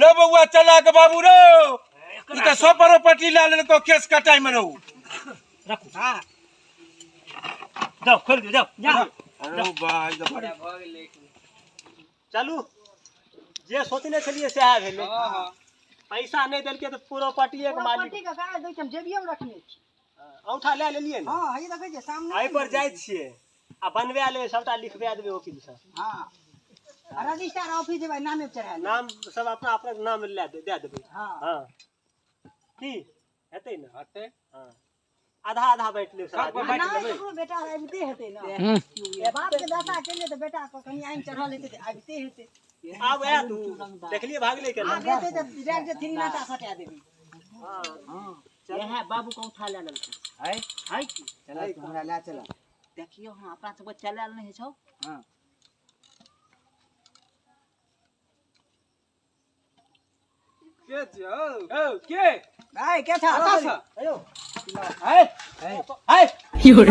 रो बउआ चला के बाबू रो ई त सपरो पट्टी ला ले को केस कटाई में रहू रखो हां जाओ खोल दो जाओ अरे भाई चलू जे सोचने चलिए से आ भेले हां पैसा नहीं देल के तो पूरा पार्टी एक मालिक पार्टी का कागज दै हम जेबियो में रखने छी औठा ले लिए ना हां हई देखै छै सामने आई पर जाय छिए आ बनवा लेबे सबटा लिखवा देबे वकील साहब हां रजिस्टर ऑफिस जेबै नामे चढ़ा नाम सब अपना अपना नाम ले दे देबे हां हां की हेतै ना हटे हां आधा आधा बैठ ले सब आदमी बैठ लेबै ककरो बेटा आबिते हेतै ना ए बाप के दाता केले त बेटा को कनी आइन चढ़ा लेतै त आबिते हेतै आब ए तू देखलिए भागले के आ देतै त डायरेक्ट जे थिन नाटा सटा देबी हां हां चल है बाबू को उठा ले लेलकै है की चला हमरा ले चला देखियो हां अपना सब चलाल नहीं छौ हां के जो ओ के भाई के था अयो है है योर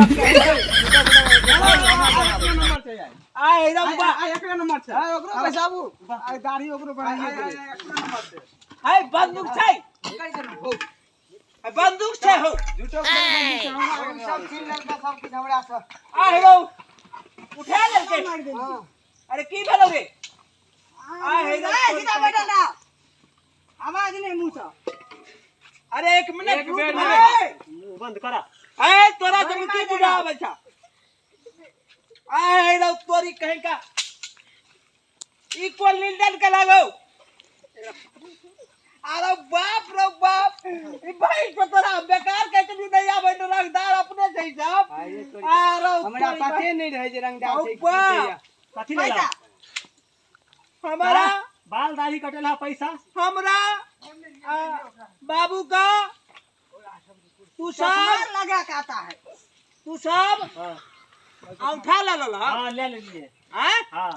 आय रंबा आ एक नंबर छै हां ओकरो पैसाबू आ गाड़ी ओकरो बनाइए एक नंबर छै है बंदूक छै बंदूक छै हो झूठो बंदूक छै हमरा सब छीन लेलका सब किछ हमरा से आ हेलो उठा लेलकै हां अरे की भेलौ रे आ हे सीधा बैठा ना आवाज नहीं मुंह से अरे एक मिनट रुक मिनट। मुंह बंद करा ए तोरा तो की बुझा आबै छ आ हेलो तोरी कहीं का ई कोन लीडर के लागौ अरे बाप रे बाप ई भाई को तोरा बेकार कहते नहीं आबै तो रंगदार अपने जई साहब अरे हमरा पते नहीं रहे जे रंगदार छै कथि ले हमारा बाल दाढ़ी कटेला पैसा हमरा बाबू का तू सब लगा के आता है तू सब अंगूठा ला ला हां ले लिए हैं हां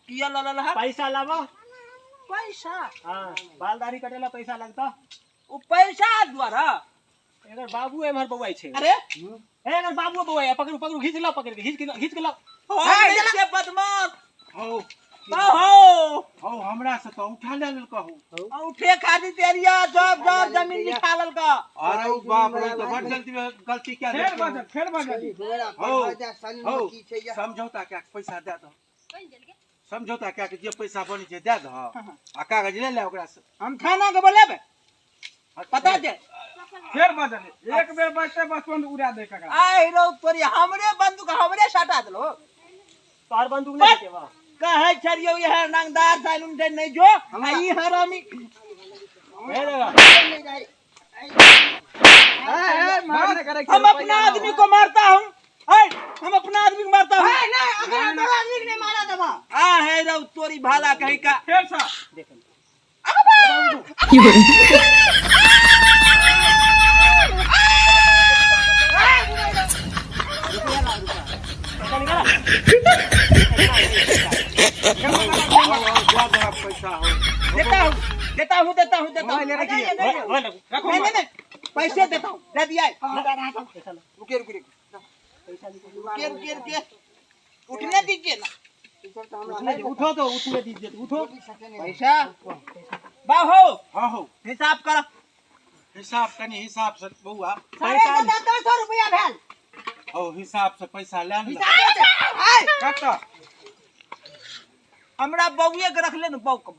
किया ला ला पैसा लावा पैसा हां बाल दाढ़ी कटेला पैसा लगता ओ पैसा द्वारा अगर बाबू एमहर बौआई छै अरे ए अगर बाबू बौआई पकड़ू पकड़ू खींच ला पकड़ के खींच के ला ए बदमाश हो हो हमरा से तो उठा ले लेल कहू उठे खादी तेरिया जब जब जमीन निकालल का अरे बाप रे तो बड़ जल्दी गलती क्या फेर बजा हो समझौता क्या पैसा दे दो समझौता क्या के जे पैसा बनी छै दे दो आ कागज ले ले ओकरा से हम थाना के बोलेबे पता दे फेर बजा एक बेर बचते बस बंद उड़ा दे काका आई रो तोरी हमरे बंदूक हमरे सटा देलो तार बंदूक ले के बा कहे छरियो ये रंगदार साइलुम दे नहीं जो आई हरामी ए लगा हम अपना आदमी को मारता हूं हम अपना आदमी को मारता हूं नहीं अगर हमरा आदमी ने मारा देबा आ है रो तोरी भाला कहीं का फेर सा देख पैसा हो देता हूं नहीं पैसे देता हूं दे दिया रुके उठने दीजिए ना उठो तो उठने दीजिए उठो पैसा बाहो हां हो हिसाब कर हिसाब कनी हिसाब से बउआ 750 रुपया भेल ओ हिसाब से पैसा ले ले कत हमरा बउए के रख ले न बाऊ के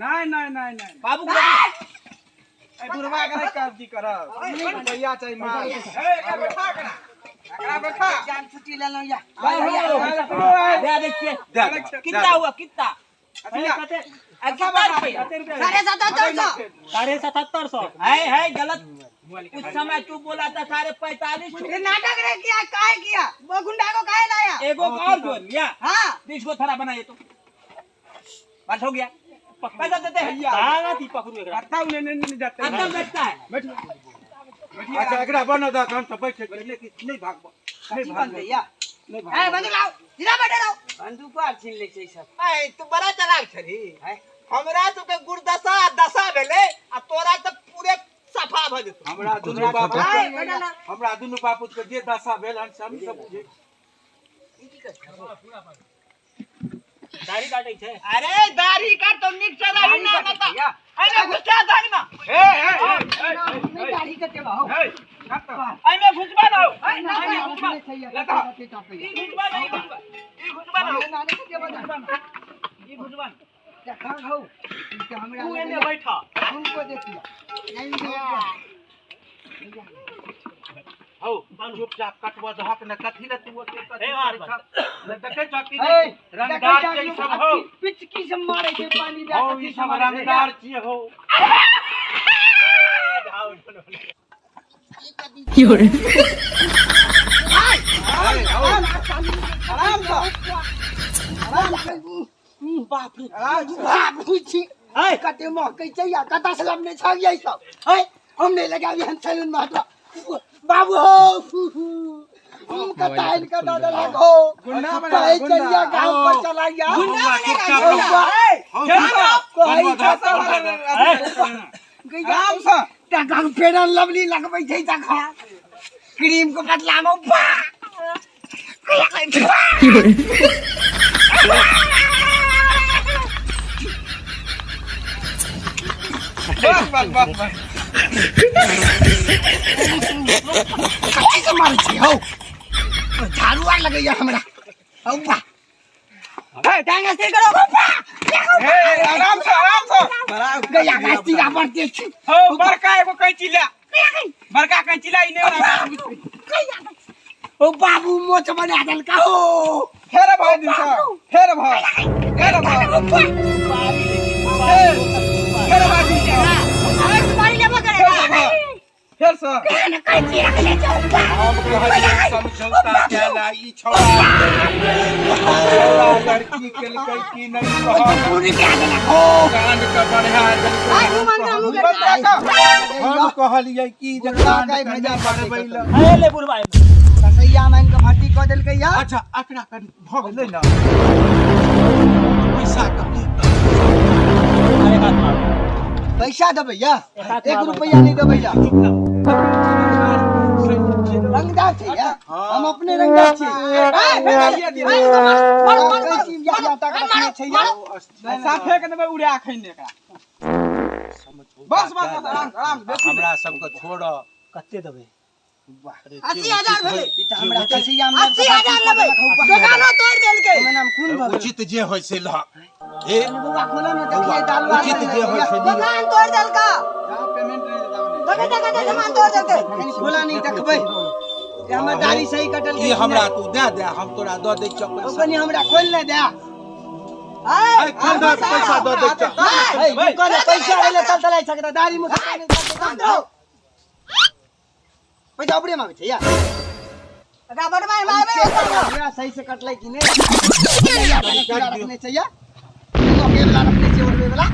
नहीं बाबू के ए बुढ़वा के नहीं काजी करब भैया चाहिए मार ए बैठा एकरा बैठा जान छुट्टी ले लो या दे देखिए कितना हुआ कितना साढ़े 7700 है गलत उस समय तू बोला था 45.5 नाटक रे किया काहे किया वो गुंडा को काहे लाया एगो और जोड़ लिया हां 20 गो थरा बनाए तो बस हो गया पैसा देते हैं भागा ती पकड़ू एकरा करता नहीं जाते अंदर बैठता है बैठ अच्छा एकरा बना दा हम तो बैठ के लेकिन नहीं भागबो नहीं भाग भैया ए बंदूक लाओ सीधा बैठे रहो बंदूक पर छीन ले छै सब ए तू बड़ा चालाक छरी हमरा तो के गुरदशा दशा भेले आ तोरा तो पूरे सफा भ जतो हमरा दुनु बापू के जे दशा भेल हम सब बुझे दाढ़ी काटे छे अरे दाढ़ी काट तो निक से दाढ़ी ना बता तू एने बैठा हो चुपचाप कटवा दहक न कथी न तू ए मार न देखे चौकी रंगदार के सब हो पिचकी से मारे के पानी हो ई सब रंगदार छिए हो बाप रे बाप रे कते मौके चाहिए कता से लमने छा गया सब है हमने लगा हम सैलून में हटवा बाबू हो हम कता इनका दादा लगो गुंडा बना चलिया गांव पर चला गया गुंडा गांव से गांव फेरन लवली लगबै छै तखा क्रीम को बदला में बा बस कैसे मारे छी हो झाड़ू आग लगैया हमरा औ बा ए टांगा से करो ए आराम से बड़ा गया गास्ती का पड़ते छी हो बड़का एगो कैंची ले बड़का कैंची लाई ने ओ बाबू मोच बना दल का हो फेर भाई दिन सा फेर भाई फेर भाई तुम्हारी लेबो करेगा फेर से कैंची रख ले हम कहलिए समझौता केला ई छोड़ा लड़की के लड़की की नहीं कहो पूरी क्या हो कांड का बढ़ा आई हम कहलिए की जकान का भेजा पड़े बैल ए ले बुढ़वा कसैया मान के भर्ती क देल के या अच्छा आकड़ा कर भ गेलै ना पैसा कभी अरे बात मार पैसा देबै या 1 रुपया नहीं देबै या रंगदार छै या हम अपने रंगदार छी साफे के देबै उड़ा खैने एकरा बस आराम हमरा सबके छोड़ कते देबै 80,000 भेलै हमरा कसैया में 80,000 लेबै दुकानो तोड़ देल के हमर नाम खून भगत उचित जे होय से ल ए बुआ खोला न देखिए दालवा उचित जे होय से दुकान तोड़ देल का पेमेंट नहीं देता दे सामान तोड़ देल के खोला नहीं देखबै ये हमर दाढ़ी सही कटल ई हमरा तू दे हम तोरा द दै छ पैसा ओकनी हमरा खोल ले दे ए खंडा पैसा द दै छ ए दुकान पैसा ले तब तलाई सकता दाढ़ी मुख नहीं दुकान दो पैसा उपरे मांगे छै या अगा बड़वाई मारबे हमरा सही से कटलै कि नहीं रखने चाहिए तो केला रखने चाहिए उड़वे वाला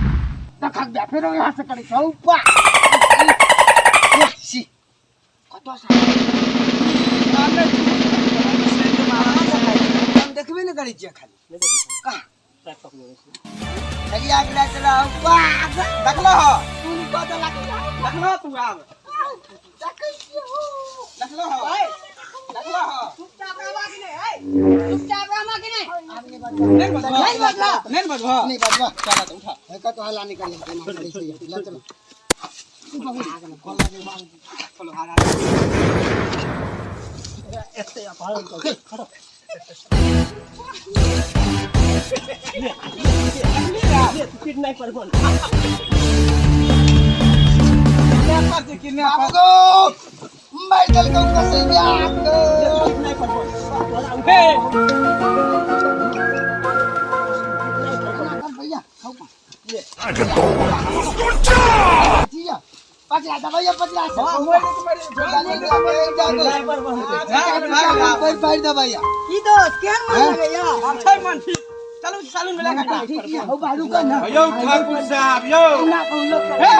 तखक बे फेर यहां से करे छौ पा सी कतो सा हम देखबे न करै छियै खाली खाली आग ला चला पा देखलो हो तू कतो देखलो तू आब देखलो हो देखलो हो चुपचाप रहा कि नहीं चुपचाप रहा कि नहीं नहीं बजवा नहीं बजवा चला तो उठा है का तो हला निकल ले चलो चलो हारा एते अपन खड़ो ये किट नहीं पर बोल क्या करते कि नहीं बाबू मैं चल के कसैया किट नहीं पर बोल उठे भैया खाओ ये जिया पचला दबाइया पचला हां मोरे के पर पैर दबाइया की दोस्त केन मन लगैया अच्छा मन ठीक चलो सालून में लगा ठीक है हो बारू का ना यो ठाकुर साहब यो ना कहू लोग हे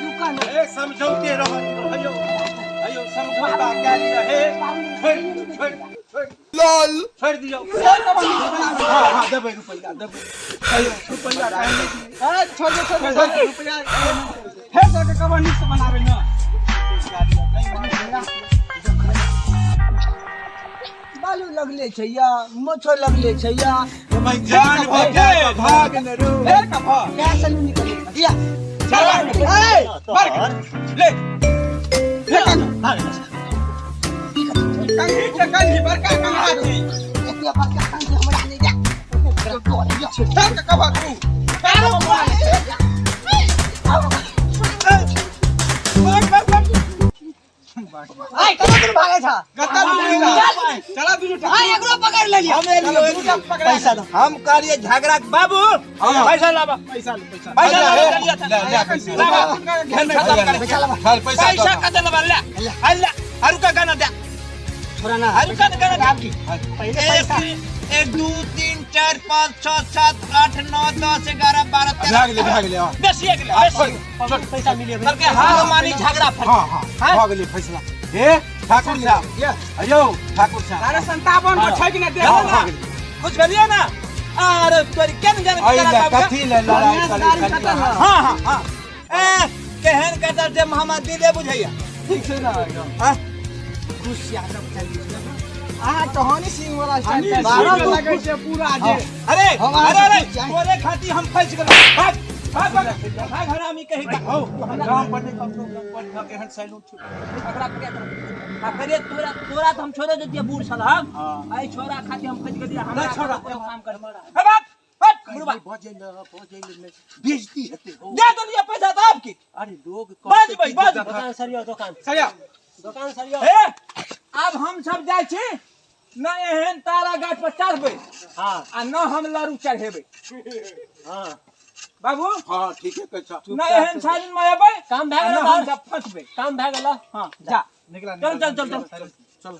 रुका ना ए समझौते रहो अयो समझौता क्या रहे लॉल छोड़ दियो हां देबै रुपया देबै अयो रुपया काहे छोड़ रुपया हे तो के कबर निस बनावे ना बालू लगले छै या मोछो लगले छै या मैं जान भाग न रो हे कभा क्या सलून निकले दिया चल ए पर ले ले कंगी बड़का कंगा छी एतिया बड़का कान हमरा नहीं दे तो तोड़ दिया चल के कभा तू पैसा कत्ता लूटेगा चला तू लूटा हां एकरो पकड़ ले लिया हमें लियो पैसा दो हम करिए झगड़ा बाबू पैसा लावा पैसा पैसा ले पैसा पैसा का दे ले अल्लाह हरु का गाना दे छोरा ना हरु का गाना आपकी पहले पैसा 1 2 3 4 5 6 7 8 9 10 11 12 13 भाग ले बेसी एक ले पैसा मिले करके हार मानी झगड़ा फट हां भाग ले फैसला ए ठाकुर साहब अयो ठाकुर साहब अरे 57 को ठग ना दे ना कुछ करिए ना अरे तोरी केन जाने आई कथी ले लड़ाई करे हां हां हां ए केहन कटर से मोहम्मद दिले बुझैया ठीक से ना हां खुश यादव चली आ टहनी सिंह वाला स्टाइल बारह लगे छे पूरा जे अरे अरे तोरे खाती हम फंस गेल भाग भाग भाग हरामी कहीं का हो राम पटे कम के हन सैलून छु झगड़ा करे तोरा तोरा तो हम छोड़े देतिए बूढ़ साला आई छोरा खाती हम फंस गेलिए हमरा छोरा काम कर मारा भाग भाग मुड़वा बजेल बेइज्जती हेते हो दे दो ये पैसा तो आपकी अरे लोग बाज भाई बाज दुकान सरिया दुकान सरिया ए अब हम सब जाय छी न एहन तारा गाछ पर चढ़बे हां आ न हम लारू चढ़ेबे हां बाबू हां ठीक है कैसा न एहन सालिन में एबे काम भए गेल हम सब फंसबे काम भए गेल हां जा निकला चल चल चल चल चल